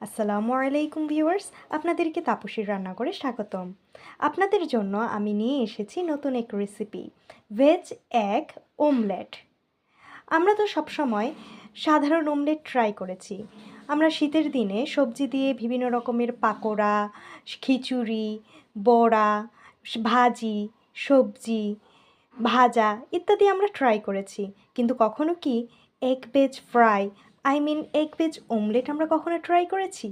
আসসালামু আলাইকুম ভিউয়ার্স, আপনাদেরকে তাপসীর রান্নাঘরে স্বাগতম। আপনাদের জন্য আমি নিয়ে এসেছি নতুন এক রেসিপি, ভেজ এগ অমলেট। আমরা তো সবসময় সাধারণ অমলেট ট্রাই করেছি। আমরা শীতের দিনে সবজি দিয়ে বিভিন্ন রকমের পাকোড়া, খিচুড়ি, বড়া, ভাজি, সবজি, ভাজা ইত্যাদি আমরা ট্রাই করেছি। কিন্তু কখনো কি egg veg fry egg veg omelette আমরা কখনো ট্রাই করেছি?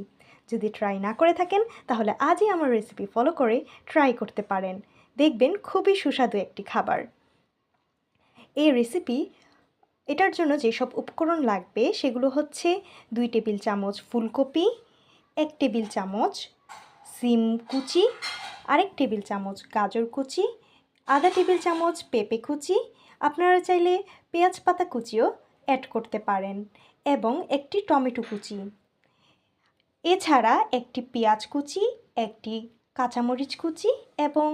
যদি ট্রাই না করে থাকেন তাহলে আজই আমার রেসিপি ফলো করে ট্রাই করতে পারেন। দেখবেন খুবই সুস্বাদু একটি খাবার। এই রেসিপি এটার জন্য যেসব উপকরণ লাগবে সেগুলো হচ্ছে 2 টেবিল চামচ ফুলকপি, 1 টেবিল চামচ সিম কুচি, আরেক টেবিল চামচ গাজর কুচি, আধা টেবিল চামচ পেঁপে কুচি, আপনারা চাইলে পেঁয়াজ পাতা কুচিও অ্যাড করতে পারেন, এবং একটি টমেটো কুচি। এছাড়া একটি পেঁয়াজ কুচি, একটি কাঁচামরিচ কুচি এবং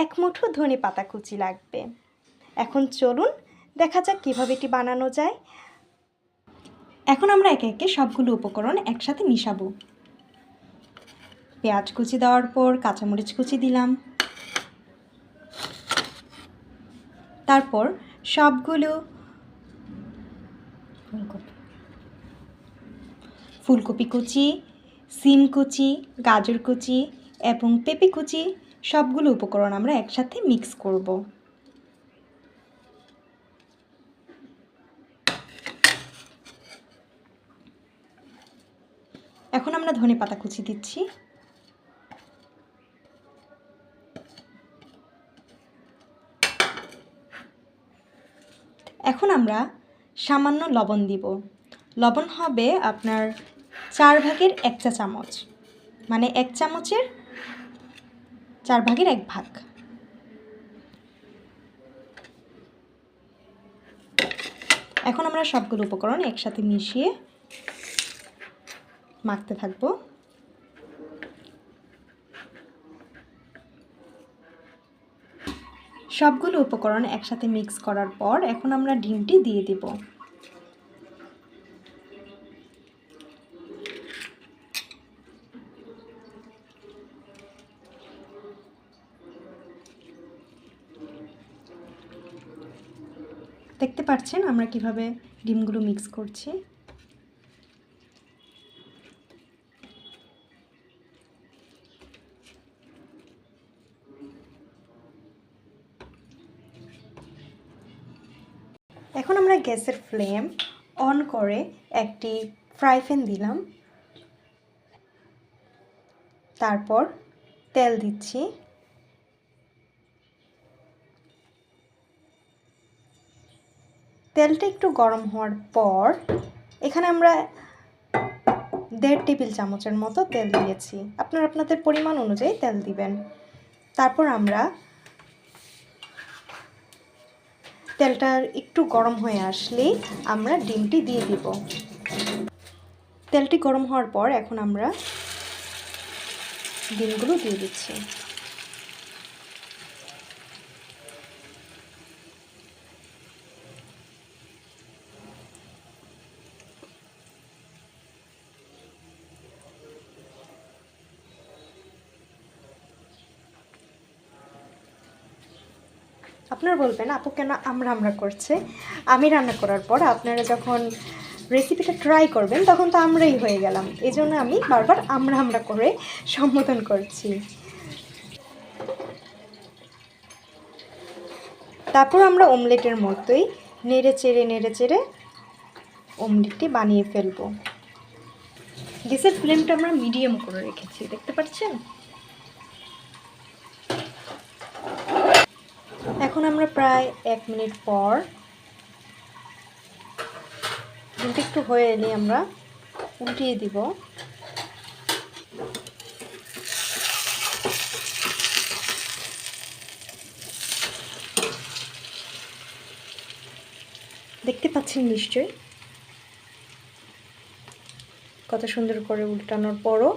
1 মুঠো ধনে পাতা কুচি লাগবে। এখন চলুন দেখা যাক কীভাবে এটি বানানো যায়। এখন আমরা একে একে সবগুলো উপকরণ একসাথে মিশাবো। পেঁয়াজ কুচি দেওয়ার পর কাঁচামরিচ কুচি দিলাম, তারপর সবগুলো ফুলকপি কুচি, সিম কুচি, গাজর কুচি এবং পেঁপে কুচি সবগুলো উপকরণ আমরা একসাথে মিক্স করব। এখন আমরা ধনে পাতা কুচি দিচ্ছি। এখন আমরা সামান্য লবণ দিব। লবণ হবে আপনার 4 ভাগের 1 চা চামচ, মানে 1 চামচের 4 ভাগের 1 ভাগ। এখন আমরা সবগুলো উপকরণ একসাথে মিশিয়ে মাখতে থাকবো। সবগুলো উপকরণ একসাথে মিক্স করার পর এখন আমরা ডিমটি দিয়ে দিব। দেখতে পাচ্ছেন আমরা কিভাবে ডিমগুলো মিক্স করছি। এখন আমরা গ্যাসের ফ্লেম অন করে একটি ফ্রাই প্যান দিলাম, তারপর তেল দিচ্ছি। তেলটা একটু গরম হওয়ার পর এখানে আমরা 1.5 টেবিল চামচের মতো তেল দিয়েছি। আপনারা আপনাদের পরিমাণ অনুযায়ী তেল দিবেন। তারপর আমরা তেলটা একটু গরম হয়ে আসলেই আমরা ডিমটি দিয়ে দিব। তেলটি গরম হওয়ার পর এখন আমরা ডিমগুলো দিয়ে দিচ্ছি। আপনারা বলবেন আপু কেন আমরা করছে? আমি রান্না করার পর আপনারা যখন রেসিপিটা ট্রাই করবেন তখন তো আমরাই হয়ে গেলাম, এই জন্য আমি বারবার আমরা করে সম্বোধন করছি। তারপর আমরা অমলেটের মতোই নেড়ে চেড়ে অমলেটটি বানিয়ে ফেলবো। গ্যাসের ফ্লেমটা আমরা মিডিয়াম করে রেখেছি, দেখতে পাচ্ছেন। এখন আমরা প্রায় 1 মিনিট পর একটু হয়ে এলে আমরা উল্টিয়ে দিব। দেখতে পাচ্ছেন নিশ্চয়ই কত সুন্দর করে উল্টানোর পরও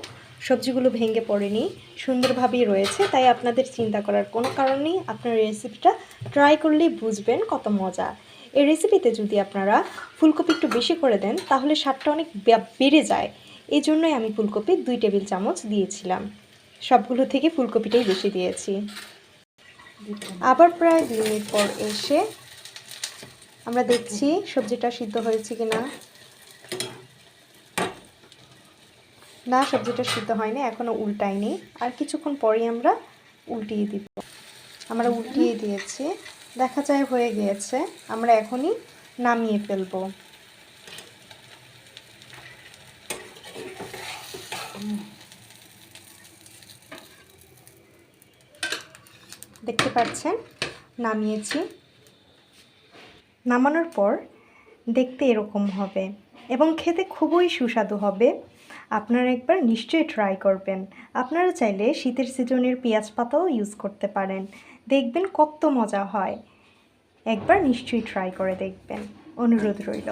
সবজিগুলো ভেঙে পড়েনি, সুন্দরভাবেই রয়েছে। তাই আপনাদের চিন্তা করার কোনো কারণ নেই, আপনার রেসিপিটা ট্রাই করলেই বুঝবেন কত মজা। এই রেসিপিতে যদি আপনারা ফুলকপি একটু বেশি করে দেন তাহলে স্বাদটা অনেক বেড়ে যায়, এই জন্যই আমি ফুলকপি 2 টেবিল চামচ দিয়েছিলাম। সবগুলো থেকে ফুলকপিটাই বেশি দিয়েছি। আবার প্রায় 2 মিনিট পর এসে আমরা দেখছি সবজিটা সিদ্ধ হয়েছে কিনা। না, সবজিটা সিদ্ধ হয়নি, এখনও উল্টাইনি। আর কিছুক্ষণ পরেই আমরা উল্টিয়ে দিব। আমরা উল্টিয়ে দিয়েছি, দেখা যায় হয়ে গিয়েছে। আমরা এখনই নামিয়ে ফেলব। দেখতে পাচ্ছেন নামিয়েছি। নামানোর পর দেখতে এরকম হবে এবং খেতে খুবই সুস্বাদু হবে। আপনারা একবার নিশ্চয়ই ট্রাই করবেন। আপনারা চাইলে শীতের সিজনের পেঁয়াজ পাতাও ইউজ করতে পারেন, দেখবেন কত মজা হয়। একবার নিশ্চয়ই ট্রাই করে দেখবেন, অনুরোধ রইল।